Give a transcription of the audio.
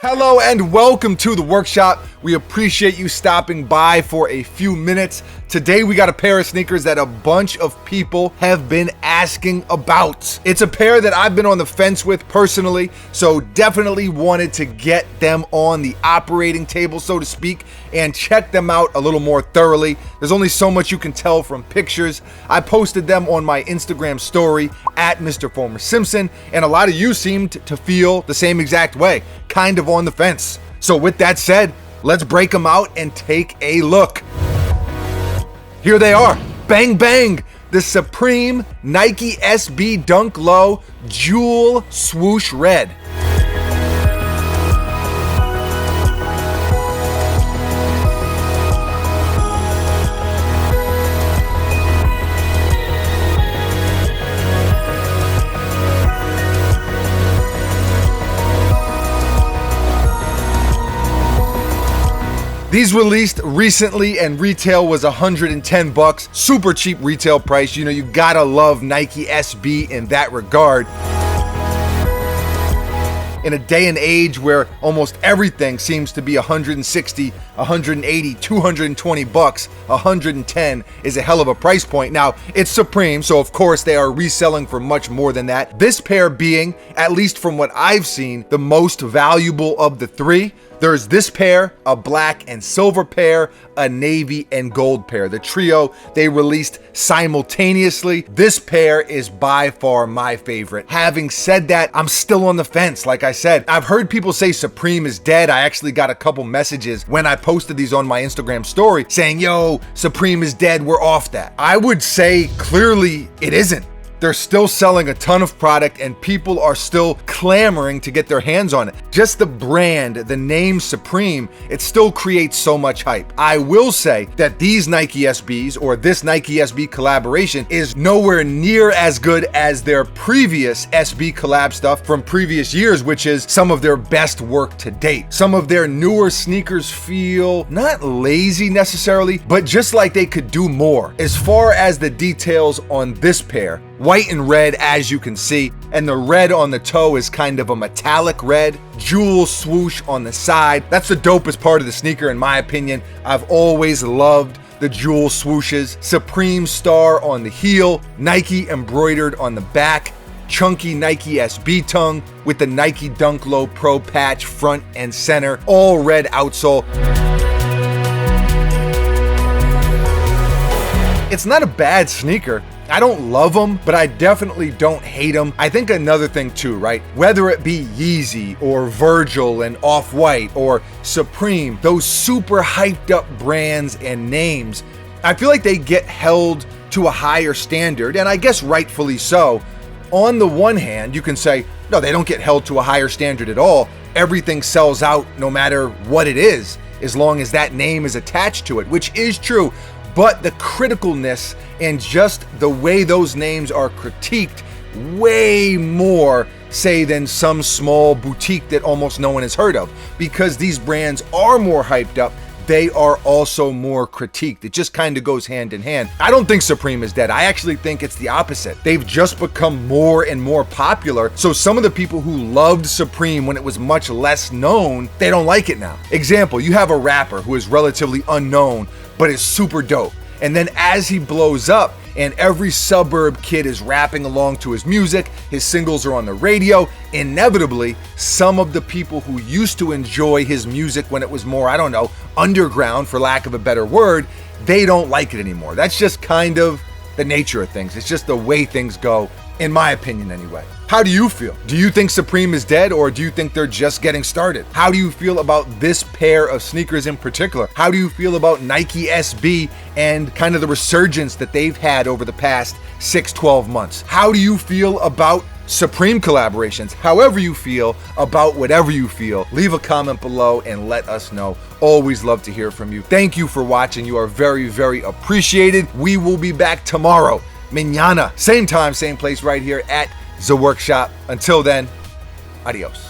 Hello and welcome to the workshop. We appreciate you stopping by for a few minutes. Today we got a pair of sneakers that a bunch of people have been asking about. It's a pair that I've been on the fence with personally, so definitely wanted to get them on the operating table, so to speak, and check them out a little more thoroughly. There's only so much you can tell from pictures. I posted them on my Instagram story at Mr. Former Simpson, and a lot of you seemed to feel the same exact way, kind of on the fence. So with that said, let's break them out and take a look. Here they are. Bang, bang. The Supreme Nike SB Dunk Low Jewel Swoosh Red. These released recently and retail was $110. Super cheap retail price. You know, you gotta love Nike SB in that regard. In a day and age where almost everything seems to be $160, $180, $220, $110 is a hell of a price point. Now, it's Supreme, so of course they are reselling for much more than that. This pair being, at least from what I've seen, the most valuable of the three. There's this pair, a black and silver pair, a navy and gold pair. The trio they released simultaneously. This pair is by far my favorite. Having said that, I'm still on the fence. Like I said, I've heard people say Supreme is dead. I actually got a couple messages when I posted these on my Instagram story saying, yo, Supreme is dead, we're off that. I would say clearly it isn't. They're still selling a ton of product and people are still clamoring to get their hands on it. Just the brand, the name Supreme, it still creates so much hype. I will say that these Nike SBs or this Nike SB collaboration is nowhere near as good as their previous SB collab stuff from previous years, which is some of their best work to date. Some of their newer sneakers feel not lazy necessarily, but just like they could do more. As far as the details on this pair, white and red, as you can see, and the red on the toe is kind of a metallic red. Jewel swoosh on the side. That's the dopest part of the sneaker in my opinion. I've always loved the jewel swooshes. Supreme star on the heel, Nike embroidered on the back, chunky Nike SB tongue with the Nike Dunk Low Pro patch front and center, all red outsole. It's not a bad sneaker. I don't love them, but I definitely don't hate them. I think another thing too, right? Whether it be Yeezy or Virgil and Off-White or Supreme, those super hyped up brands and names, I feel like they get held to a higher standard, and I guess rightfully so. On the one hand, you can say, no, they don't get held to a higher standard at all. Everything sells out no matter what it is, as long as that name is attached to it, which is true. But the criticalness and just the way those names are critiqued way more, say, than some small boutique that almost no one has heard of. Because these brands are more hyped up, they are also more critiqued. It just kind of goes hand in hand. I don't think Supreme is dead. I actually think it's the opposite. They've just become more and more popular. So some of the people who loved Supreme when it was much less known, they don't like it now. Example, you have a rapper who is relatively unknown, but is super dope. And then as he blows up and every suburb kid is rapping along to his music, his singles are on the radio, inevitably, some of the people who used to enjoy his music when it was more, I don't know, underground for lack of a better word, they don't like it anymore. That's just kind of the nature of things. It's just the way things go, in my opinion anyway. How do you feel? Do you think Supreme is dead, or do you think they're just getting started? How do you feel about this pair of sneakers in particular? How do you feel about Nike SB and kind of the resurgence that they've had over the past 6-12 months? How do you feel about Supreme collaborations? However you feel about whatever you feel, leave a comment below and let us know. Always love to hear from you. Thank you for watching. You are very, very appreciated. We will be back tomorrow, mañana, same time, same place, right here at The Workshop. Until then, adios.